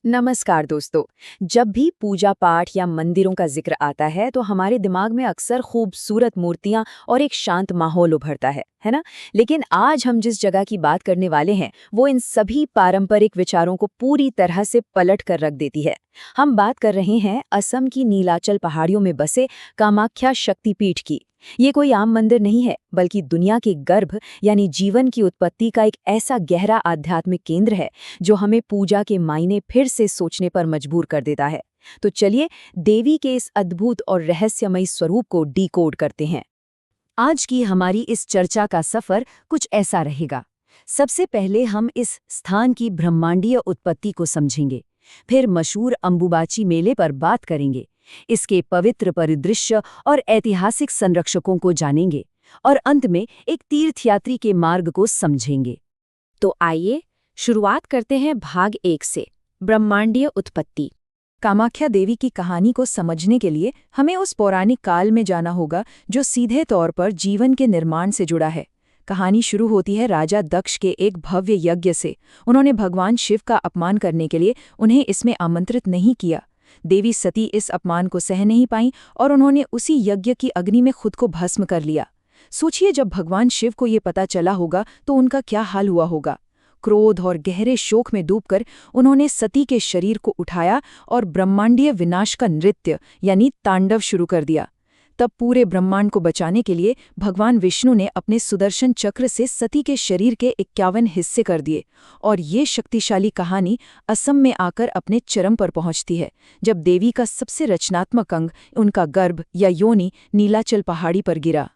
नमस्कार दोस्तों। जब भी पूजा पाठ या मंदिरों का जिक्र आता है तो हमारे दिमाग में अक्सर खूबसूरत मूर्तियां और एक शांत माहौल उभरता है ना। लेकिन आज हम जिस जगह की बात करने वाले हैं वो इन सभी पारंपरिक विचारों को पूरी तरह से पलट कर रख देती है। हम बात कर रहे हैं असम की नीलाचल पहाड़ियों में बसे कामाख्या शक्तिपीठ की। ये कोई आम मंदिर नहीं है, बल्कि दुनिया के गर्भ यानी जीवन की उत्पत्ति का एक ऐसा गहरा आध्यात्मिक केंद्र है जो हमें पूजा के मायने फिर से सोचने पर मजबूर कर देता है। तो चलिए देवी के इस अद्भुत और रहस्यमयी स्वरूप को डिकोड करते हैं। आज की हमारी इस चर्चा का सफर कुछ ऐसा रहेगा। सबसे पहले हम इस स्थान की ब्रह्मांडीय उत्पत्ति को समझेंगे, फिर मशहूर अंबुबाची मेले पर बात करेंगे, इसके पवित्र परिदृश्य और ऐतिहासिक संरक्षकों को जानेंगे और अंत में एक तीर्थयात्री के मार्ग को समझेंगे। तो आइए शुरुआत करते हैं भाग 1 से, ब्रह्मांडीय उत्पत्ति। कामाख्या देवी की कहानी को समझने के लिए हमें उस पौराणिक काल में जाना होगा जो सीधे तौर पर जीवन के निर्माण से जुड़ा है। कहानी शुरू होती है राजा दक्ष के एक भव्य यज्ञ से। उन्होंने भगवान शिव का अपमान करने के लिए उन्हें इसमें आमंत्रित नहीं किया। देवी सती इस अपमान को सह नहीं पाईं और उन्होंने उसी यज्ञ की अग्नि में खुद को भस्म कर लिया। सोचिए, जब भगवान शिव को ये पता चला होगा तो उनका क्या हाल हुआ होगा। क्रोध और गहरे शोक में डूबकर उन्होंने सती के शरीर को उठाया और ब्रह्मांडीय विनाश का नृत्य यानी तांडव शुरू कर दिया। तब पूरे ब्रह्मांड को बचाने के लिए भगवान विष्णु ने अपने सुदर्शन चक्र से सती के शरीर के 51 हिस्से कर दिए और ये शक्तिशाली कहानी असम में आकर अपने चरम पर पहुंचती है, जब देवी का सबसे रचनात्मक अंग, उनका गर्भ या योनि, नीलाचल पहाड़ी पर गिरा।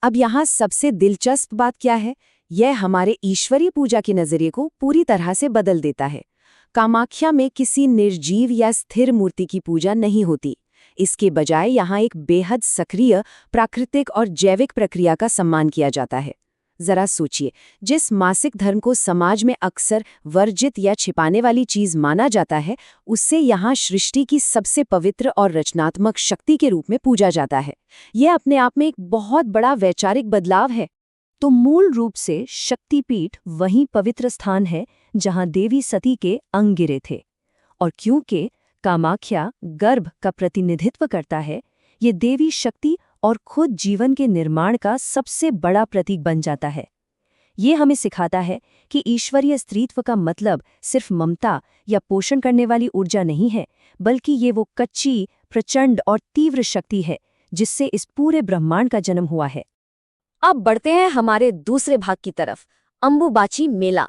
अब यहाँ सबसे दिलचस्प बात क्या है? यह हमारे ईश्वरीय पूजा के नजरिए को पूरी तरह से बदल देता है। कामाख्या में किसी निर्जीव या स्थिर मूर्ति की पूजा नहीं होती। इसके बजाय यहाँ एक बेहद सक्रिय, प्राकृतिक और जैविक प्रक्रिया का सम्मान किया जाता है। जरा सोचिए, जिस मासिक धर्म को समाज में अक्सर वर्जित या छिपाने वाली चीज माना जाता है, उससे यहाँ सृष्टि की सबसे पवित्र और रचनात्मक शक्ति के रूप में पूजा जाता है। यह अपने आप में एक बहुत बड़ा वैचारिक बदलाव है। तो मूल रूप से शक्तिपीठ वही पवित्र स्थान है जहाँ देवी सती के अंग गिरे थे। और क्योंकि कामाख्या गर्भ का प्रतिनिधित्व करता है, ये देवी शक्ति और खुद जीवन के निर्माण का सबसे बड़ा प्रतीक बन जाता है। ये हमें सिखाता है कि ईश्वरीय स्त्रीत्व का मतलब सिर्फ ममता या पोषण करने वाली ऊर्जा नहीं है, बल्कि ये वो कच्ची, प्रचंड और तीव्र शक्ति है जिससे इस पूरे ब्रह्मांड का जन्म हुआ है। अब बढ़ते हैं हमारे दूसरे भाग की तरफ, अंबुबाची मेला।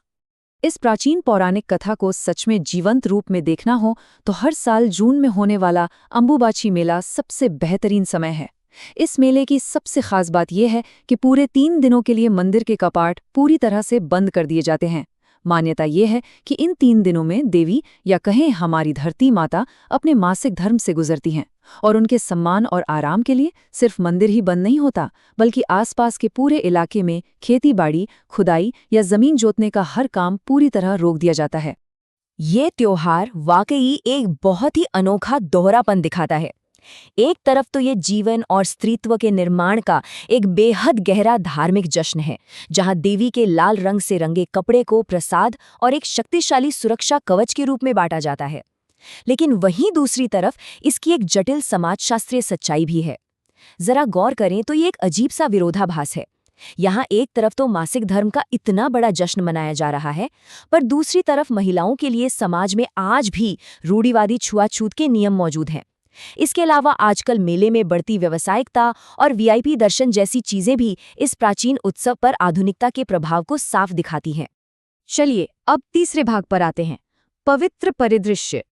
इस प्राचीन पौराणिक कथा को सच में जीवंत रूप में देखना हो तो हर साल जून में होने वाला अंबुबाची मेला सबसे बेहतरीन समय है। इस मेले की सबसे खास बात यह है कि पूरे 3 दिनों के लिए मंदिर के कपाट पूरी तरह से बंद कर दिए जाते हैं। मान्यता यह है कि इन 3 दिनों में देवी या कहें हमारी धरती माता अपने मासिक धर्म से गुजरती हैं और उनके सम्मान और आराम के लिए सिर्फ मंदिर ही बंद नहीं होता, बल्कि आसपास के पूरे इलाके में खेती-बाड़ी, खुदाई या जमीन जोतने का हर काम पूरी तरह रोक दिया जाता है। ये त्योहार वाकई एक बहुत ही अनोखा दोहरापन दिखाता है। एक तरफ तो ये जीवन और स्त्रीत्व के निर्माण का एक बेहद गहरा धार्मिक जश्न है, जहां देवी के लाल रंग से रंगे कपड़े को प्रसाद और एक शक्तिशाली सुरक्षा कवच के रूप में बांटा जाता है। लेकिन वहीं दूसरी तरफ इसकी एक जटिल समाजशास्त्रीय सच्चाई भी है। जरा गौर करें तो ये एक अजीब सा विरोधाभास है। यहाँ एक तरफ तो मासिक धर्म का इतना बड़ा जश्न मनाया जा रहा है, पर दूसरी तरफ महिलाओं के लिए समाज में आज भी रूढ़िवादी छुआछूत के नियम मौजूद हैं। इसके अलावा आजकल मेले में बढ़ती व्यावसायिकता और वीआईपी दर्शन जैसी चीजें भी इस प्राचीन उत्सव पर आधुनिकता के प्रभाव को साफ दिखाती हैं। चलिए अब तीसरे भाग पर आते हैं, पवित्र परिदृश्य।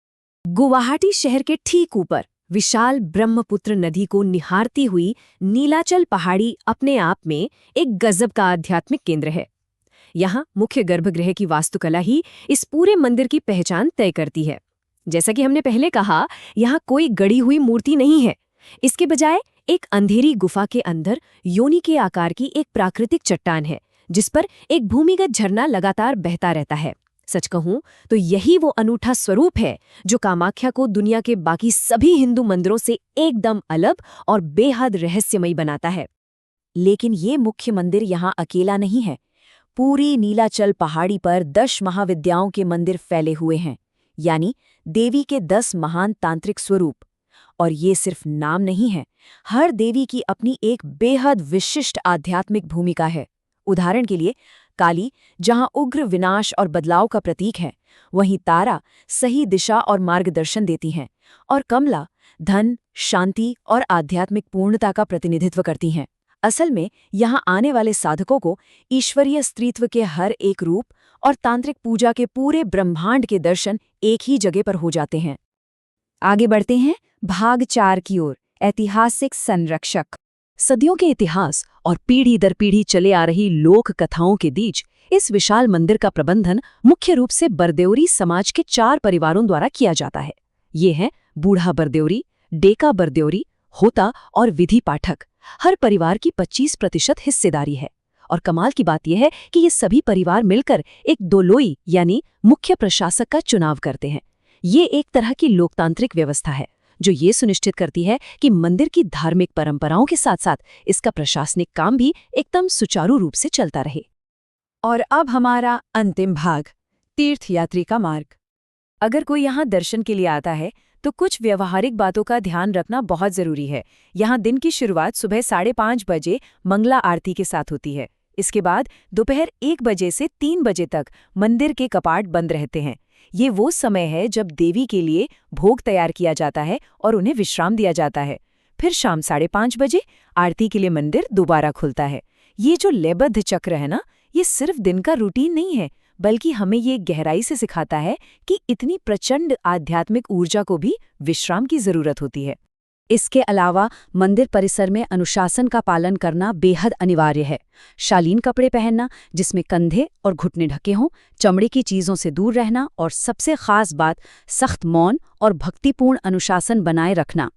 गुवाहाटी शहर के ठीक ऊपर विशाल ब्रह्मपुत्र नदी को निहारती हुई नीलाचल पहाड़ी अपने आप में एक गजब का आध्यात्मिक केंद्र है। यहाँ मुख्य गर्भगृह की वास्तुकला ही इस पूरे मंदिर की पहचान तय करती है। जैसा कि हमने पहले कहा, यहाँ कोई गड़ी हुई मूर्ति नहीं है। इसके बजाय एक अंधेरी गुफा के अंदर योनि के आकार की एक प्राकृतिक चट्टान है, जिस पर एक भूमिगत झरना लगातार बहता रहता है। सच कहूं तो यही वो अनूठा स्वरूप है जो कामाख्या को दुनिया के बाकी सभी हिंदू मंदिरों से एकदम अलग और बेहद रहस्यमयी बनाता है। लेकिन ये मुख्य मंदिर यहाँ अकेला नहीं है। पूरी नीलाचल पहाड़ी पर 10 महाविद्याओं के मंदिर फैले हुए हैं। यानी देवी के 10 महान तांत्रिक स्वरूप। और ये सिर्फ नाम नहीं है, हर देवी की अपनी एक बेहद विशिष्ट आध्यात्मिक भूमिका है। उदाहरण के लिए काली जहां उग्र विनाश और बदलाव का प्रतीक है, वहीं तारा सही दिशा और मार्गदर्शन देती हैं, और कमला धन, शांति और आध्यात्मिक पूर्णता का प्रतिनिधित्व करती हैं। असल में यहाँ आने वाले साधकों को ईश्वरीय स्त्रीत्व के हर एक रूप और तांत्रिक पूजा के पूरे ब्रह्मांड के दर्शन एक ही जगह पर हो जाते हैं। आगे बढ़ते हैं भाग 4 की ओर, ऐतिहासिक संरक्षक। सदियों के इतिहास और पीढ़ी दर पीढ़ी चले आ रही लोक कथाओं के बीच इस विशाल मंदिर का प्रबंधन मुख्य रूप से बरदेउरी समाज के 4 परिवारों द्वारा किया जाता है। ये हैं बूढ़ा बरदेउरी, डेका बरदेउरी, होता और विधि पाठक। हर परिवार की 25% हिस्सेदारी है। और कमाल की बात यह है कि ये सभी परिवार मिलकर एक दोलोई यानी मुख्य प्रशासक का चुनाव करते हैं। ये एक तरह की लोकतांत्रिक व्यवस्था है जो ये सुनिश्चित करती है कि मंदिर की धार्मिक परंपराओं के साथ साथ इसका प्रशासनिक काम भी एकदम सुचारू रूप से चलता रहे। और अब हमारा अंतिम भाग, तीर्थयात्री का मार्ग। अगर कोई यहाँ दर्शन के लिए आता है तो कुछ व्यवहारिक बातों का ध्यान रखना बहुत जरूरी है। यहाँ दिन की शुरुआत सुबह 5:30 बजे मंगला आरती के साथ होती है। इसके बाद दोपहर 1 बजे से 3 बजे तक मंदिर के कपाट बंद रहते हैं। ये वो समय है जब देवी के लिए भोग तैयार किया जाता है और उन्हें विश्राम दिया जाता है। फिर शाम 5:30 बजे आरती के लिए मंदिर दोबारा खुलता है। ये जो लयबद्ध चक्र है ना, ये सिर्फ दिन का रूटीन नहीं है, बल्कि हमें ये गहराई से सिखाता है कि इतनी प्रचंड आध्यात्मिक ऊर्जा को भी विश्राम की जरूरत होती है। इसके अलावा मंदिर परिसर में अनुशासन का पालन करना बेहद अनिवार्य है। शालीन कपड़े पहनना जिसमें कंधे और घुटने ढके हों, चमड़े की चीज़ों से दूर रहना और सबसे खास बात सख्त मौन और भक्तिपूर्ण अनुशासन बनाए रखना।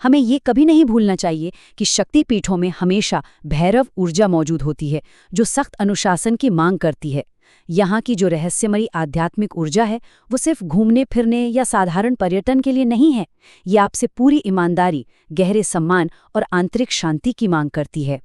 हमें ये कभी नहीं भूलना चाहिए कि शक्तिपीठों में हमेशा भैरव ऊर्जा मौजूद होती है जो सख्त अनुशासन की मांग करती है। यहाँ की जो रहस्यमयी आध्यात्मिक ऊर्जा है वो सिर्फ घूमने फिरने या साधारण पर्यटन के लिए नहीं है, ये आपसे पूरी ईमानदारी, गहरे सम्मान और आंतरिक शांति की मांग करती है।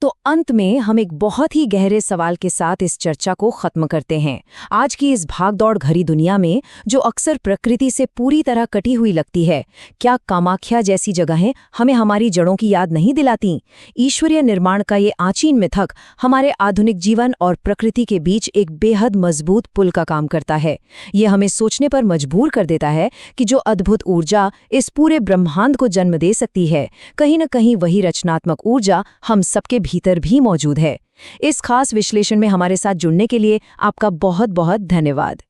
तो अंत में हम एक बहुत ही गहरे सवाल के साथ इस चर्चा को खत्म करते हैं। आज की इस भागदौड़ भरी दुनिया में जो अक्सर प्रकृति से पूरी तरह कटी हुई लगती है, क्या कामाख्या जैसी जगहें हमें हमारी जड़ों की याद नहीं दिलाती? ईश्वरीय निर्माण का ये आचीन मिथक हमारे आधुनिक जीवन और प्रकृति के बीच एक बेहद मजबूत पुल का काम करता है। ये हमें सोचने पर मजबूर कर देता है कि जो अद्भुत ऊर्जा इस पूरे ब्रह्मांड को जन्म दे सकती है, कहीं न कहीं वही रचनात्मक ऊर्जा हम सबके भीतर भी मौजूद है। इस खास विश्लेषण में हमारे साथ जुड़ने के लिए आपका बहुत बहुत धन्यवाद।